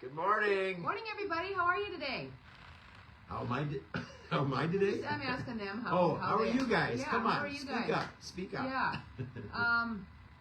Good morning. Morning, everybody. How are you today? How am I today? I'm asking them how. How are you guys? Yeah, Come on, how are you speak guys? up. Speak up. Yeah.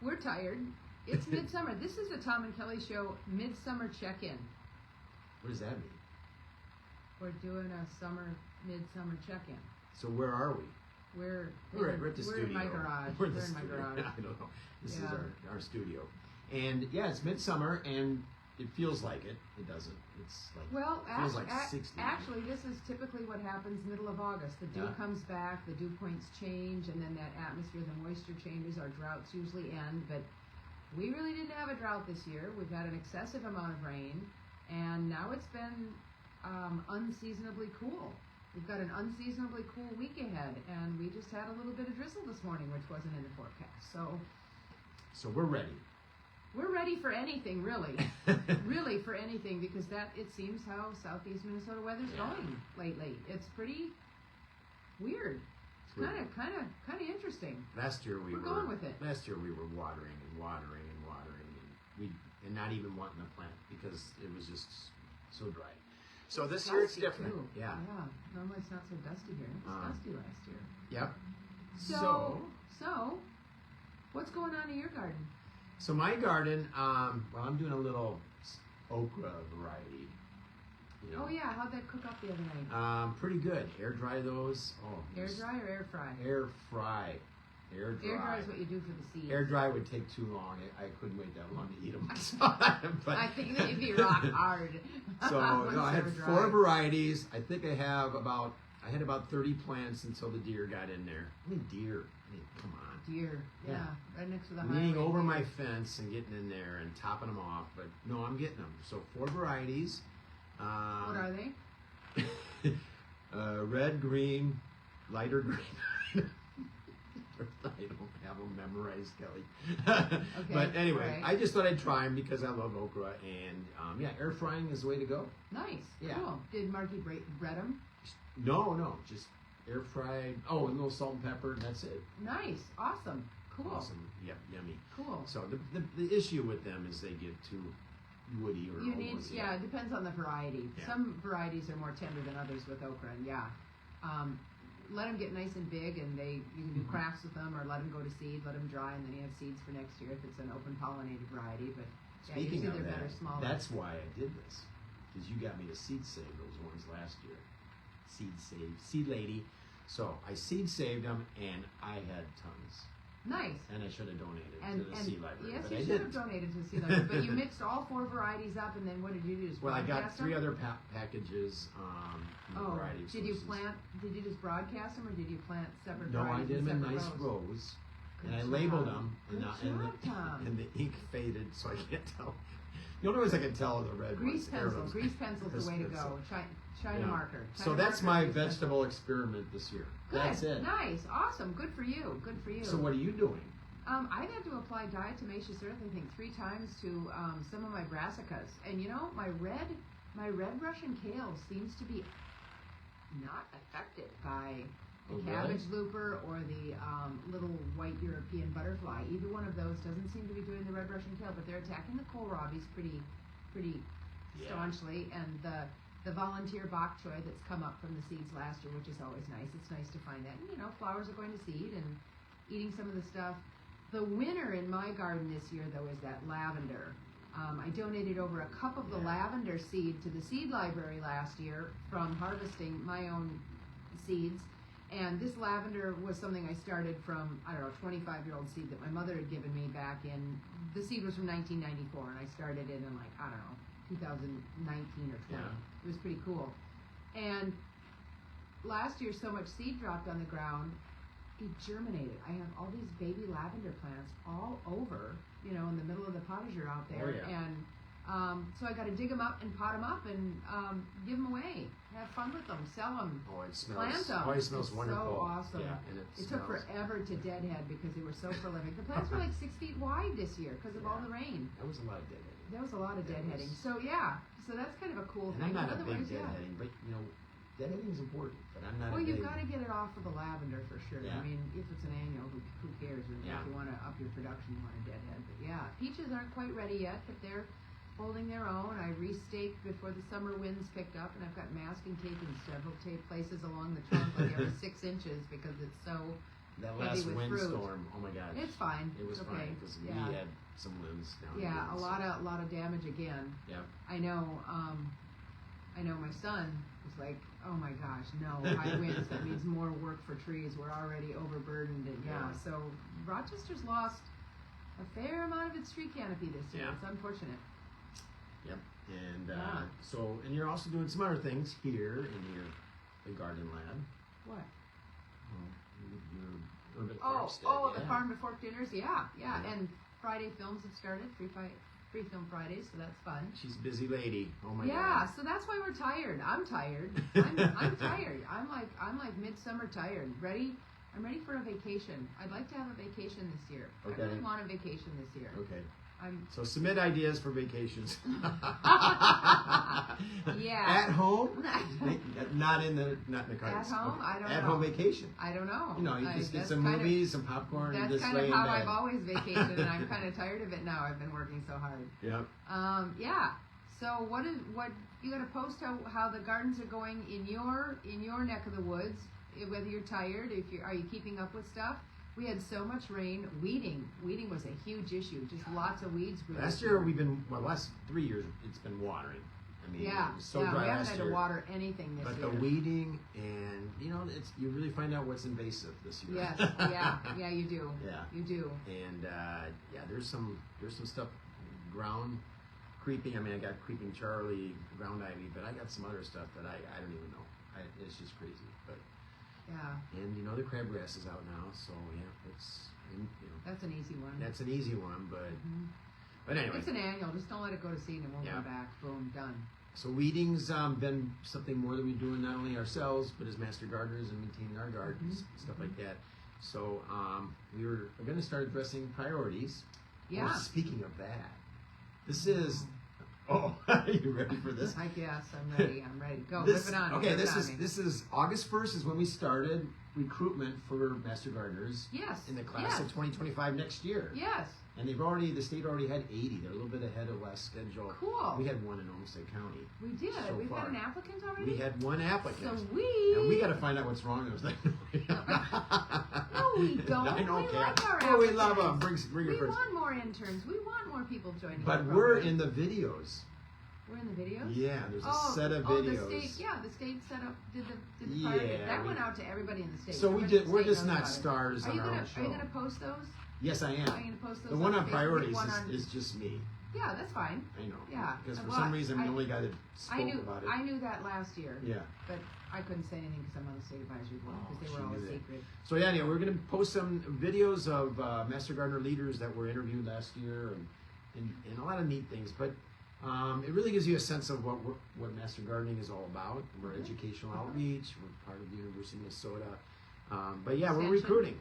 We're tired. It's midsummer. This is the Tom and Kelly Show Midsummer Check-In. What does that mean? We're doing a midsummer check-in. So where are we? We're at the studio. in my garage. We're in my studio. garage. I don't know. This is Yeah. our studio. And yeah, it's midsummer and it feels like it. It doesn't. It's like Well, it feels like 60. actually, this is typically what happens middle of August. The dew comes back, the dew points change, and then that atmosphere, the moisture changes. Our droughts usually end, but we really didn't have a drought this year. We've had an excessive amount of rain, and now it's been unseasonably cool. We've got an unseasonably cool week ahead, and we just had a little bit of drizzle this morning, which wasn't in the forecast. So we're ready. We're ready for anything, really. Really for anything, because it seems how southeast Minnesota weather's going lately. It's pretty weird. It's kind of interesting. Last year we're going with it. Last year we were watering and not even wanting to plant because it was just so dry. So this year it's different. Too. Yeah. Normally it's not so dusty here. It was dusty last year. Yep. So, what's going on in your garden? So my garden, well, I'm doing a little okra variety. You know. Oh yeah, how'd that cook up the other night? Pretty good. Air dry those. Air dry or air fry? Air fry. Air dry. Air dry is what you do for the seeds. Air dry would take too long. I couldn't wait that long to eat them. But, I think they'd be rock hard. So no, I had 4 varieties. I think I had about 30 plants until the deer got in there. I mean deer. Come on. Deer. Yeah. Right next to the highway. Leaning over my fence and getting in there and topping them off. But no, I'm getting them. So 4 varieties. What are they? Red, green, lighter green. I don't have them memorized, Kelly. Okay, But anyway, right. I just thought I'd try them because I love okra. And air frying is the way to go. Nice. Yeah. Cool. Did Marky bread them? No, just air fried. Oh, and a little salt and pepper, and that's it. Nice. Awesome. Cool. Awesome. Yep, yummy. Cool. So the issue with them is they get too woody or almost. Yeah, it depends on the variety. Yeah. Some varieties are more tender than others with okra, and let them get nice and big, and you can do crafts with them, or let them go to seed, let them dry, and then you have seeds for next year if it's an open pollinated variety. But Speaking of they're that, better, smaller. that's why I did this, because you got me to seed save those ones last year. Seed lady. So I seed saved them, and I had tons. Nice. And I should have donated to the seed library. Yes, but you I should didn't. have donated to the seed library. But you mixed all 4 varieties up, and then what did you do? Just Well, I got broadcast 3 them? other packages. Variety of did you sources. Did you just broadcast them, or did you plant separate No, I varieties? did them in separate nice rows? rows. Good And I job. labeled them, Good job, Tom. and the ink faded, so I can't tell. The only ways I can tell are the red Grease ones. pencil. Grease pencil's the way to go. China marker. So that's my vegetable experiment this year. Good. That's it. Nice. Awesome. Good for you. Good for you. So what are you doing? I've had to apply diatomaceous earth, I think, 3 times to some of my brassicas. And you know, my red Russian kale seems to be not affected by the cabbage looper or the little white European butterfly. Either one of those doesn't seem to be doing the red Russian kale, but they're attacking the kohlrabies pretty staunchly. And the volunteer bok choy that's come up from the seeds last year, which is always nice. It's nice to find that. And, you know, flowers are going to seed and eating some of the stuff. The winner in my garden this year, though, is that lavender. I donated over a cup of the lavender seed to the seed library last year from harvesting my own seeds. And this lavender was something I started from, 25-year-old seed that my mother had given me back in, the seed was from 1994, and I started it in 2019 or 20. Yeah. It was pretty cool. And last year, so much seed dropped on the ground, it germinated. I have all these baby lavender plants all over, in the middle of the potager out there. Oh, yeah. And so I got to dig them up and pot them up and give them away. Have fun with them, sell them. Oh, it smells. Plant them. Oh, it smells wonderful. So awesome. Yeah, and it took forever to deadhead because they were so prolific. The plants were like 6 feet wide this year because of all the rain. That was a lot of deadheading. There was a lot of deadheading. So that's kind of a cool And thing. I'm not a big Otherwise, deadheading, but deadheading is important. But I'm not. Well, a big... you've got to get it off of the lavender for sure. Yeah. I mean, if it's an annual, who cares? Or if you want to up your production, you want to deadhead. But yeah, peaches aren't quite ready yet, but they're holding their own. I re-staked before the summer winds picked up, and I've got masking tape in several places along the trunk, like every 6 inches, because it's so That heavy last with windstorm, oh my gosh. It's fine. It was It's fine okay. because Yeah. we had some winds down Yeah, here. a lot of damage again. Yeah. I know my son was like, oh my gosh, no, high winds, that means more work for trees. We're already overburdened. And Yeah. so Rochester's lost a fair amount of its tree canopy this year. Yeah. It's unfortunate. Yep. And Yeah. and you're also doing some other things here in the garden lab. What? Your urban Oh, farmstead. the yeah. farm to fork dinners? Yeah. Yeah. And Friday films have started, free film Fridays, so that's fun. She's a busy lady. Oh my Yeah, God. so that's why we're tired. I'm tired. I'm tired. I'm like midsummer tired. I'm ready for a vacation. I'd like to have a vacation this year. Okay. I really want a vacation this year. Okay. I'm So submit ideas for vacations. Yeah. At home? Not in the cards. At home? Okay. I don't At know. home vacation. I don't know. You know, you just get that's some kind of- movies, some popcorn, and That's just kind lay of in how bed. I've always vacationed, and I'm kind of tired of it now. I've been working so hard. Yep. Yeah. So what you got to post how the gardens are going in your neck of the woods. Whether you're tired, are you keeping up with stuff? We had so much rain. Weeding was a huge issue. Just lots of weeds grew. Last year last 3 years it's been watering. I mean, Yeah. it was so yeah. dry We haven't last had year. to water anything this But year. the weeding and you really find out what's invasive this year. Yes. Yeah. You do. Yeah. You do. And there's some stuff ground creeping. I mean, I got creeping Charlie, ground ivy, but I got some other stuff that I don't even know. It's just crazy. But Yeah. and the crabgrass is out now, so That's an easy one. that's an easy one. But Mhm. but anyway, It's an annual. Just don't let it go to seed and it won't Yeah. come back. Boom. Done. so weeding's been something more that we're doing not only ourselves but as master gardeners and maintaining our gardens, stuff like that. So we're going to start addressing priorities. Yeah. Oh, speaking of that, this is. Oh, are you ready for this? I guess I'm ready. I'm ready. Go. This, Whip it on. okay, Whip it on me. this is August 1st is when we started recruitment for master gardeners Yes. in the class of 2025 next year. Yes. And the state already had 80. They're a little bit ahead of last schedule. Cool. We had one in Olmsted County. We did. so We've far. had an applicant already. We had one applicant. Sweet. And we got to find out what's wrong with them. No, we don't. I don't We care. like our Oh, we love them. applicants. Bring your We friends. want more interns. We want more people joining. But the we're program. in the videos. We're in the videos. Yeah, there's a set of videos. The state set up did the part of it. Yeah, That we- went out to everybody in the state. So Everybody in the we're state just knows not about it. stars Are on you our gonna own show. Are you gonna post those? Yes, I am. Are you gonna post those? The one on Facebook? priorities One on- is just me. Yeah, that's fine. I know. Yeah. Because for Well, some reason I'm I- the only guy that spoke about it. I knew that last year. Yeah. But I couldn't say anything because I'm on the state advisory board Oh, because they she were all a knew that. secret. So yeah, anyway, we're going to post some videos of Master Gardener leaders that were interviewed last year and a lot of neat things. But it really gives you a sense of what Master Gardening is all about. We're educational outreach. We're part of the University of Minnesota. But yeah, we're Extension. recruiting.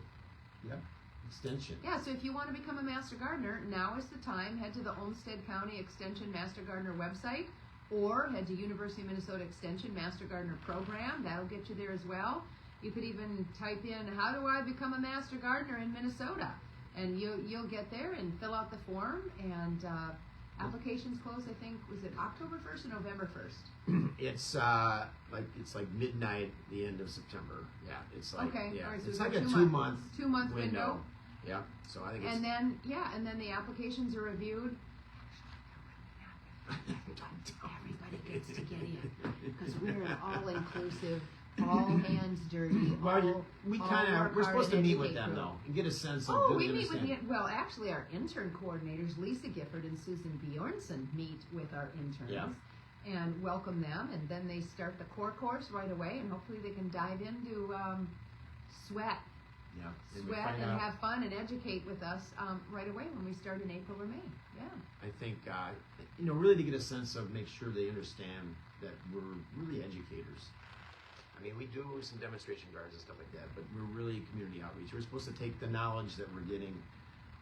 Yep. Extension. Yeah, so if you want to become a Master Gardener, now is the time. Head to the Olmsted County Extension Master Gardener website or head to University of Minnesota Extension Master Gardener Program. That'll get you there as well. You could even type in, how do I become a Master Gardener in Minnesota? And you'll get there and fill out the form. And applications close, I think, was it October 1st or November 1st? It's like midnight, the end of September. Yeah, it's like Okay, yeah, all right, so it's we've like got a 2 2-month 2-month window. Yeah, so I think it's And then the applications are reviewed. Don't tell me. Everybody gets to get in because we're an all-inclusive, all hands dirty. Well, we're supposed to meet with them though. though and get a sense of. Oh, do we they meet with understand? actually our intern coordinators, Lisa Gifford and Susan Bjornson, meet with our interns. Yeah. And welcome them, and then they start the core course right away, and hopefully they can dive into sweat Yeah, and we and find out- have fun and educate with us right away when we start in April or May. Yeah. I think really to get a sense of, make sure they understand that we're really educators. I mean, we do some demonstration gardens and stuff like that, but we're really community outreach. We're supposed to take the knowledge that we're getting,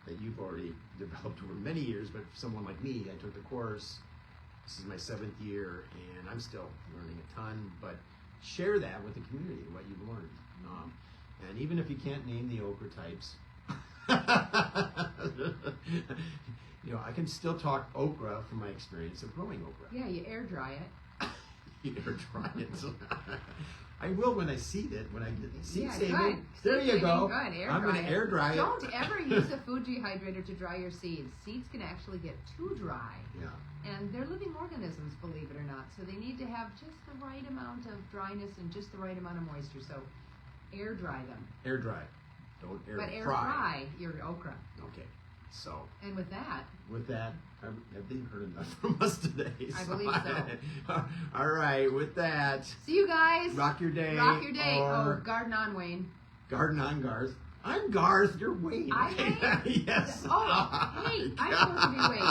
that you've already developed over many years, but for someone like me, I took the course. This is my 7th year, and I'm still learning a ton, but share that with the community, what you've learned. And even if you can't name the ochre types, You know, I can still talk okra from my experience of growing okra. Yeah, you air dry it. You air dry it. I will when I seed it. When I get seed Yeah, saving. good. There Seed you saving, go. good. Air I'm dry going to it. air dry it. Don't ever use a food dehydrator to dry your seeds. Seeds can actually get too dry. Yeah. And they're living organisms, believe it or not. So they need to have just the right amount of dryness and just the right amount of moisture. So air dry them. Air dry. Don't air But air fry. fry your okra. Okay. So And with that, I think heard enough from us today. I believe so. All right. With that, see you guys. rock your day. Rock your day. Or Oh, garden on, Wayne. garden on Garth. I'm Garth. You're Wayne. I'm Wayne? Yes. Oh, hey, I'm supposed to be Wayne.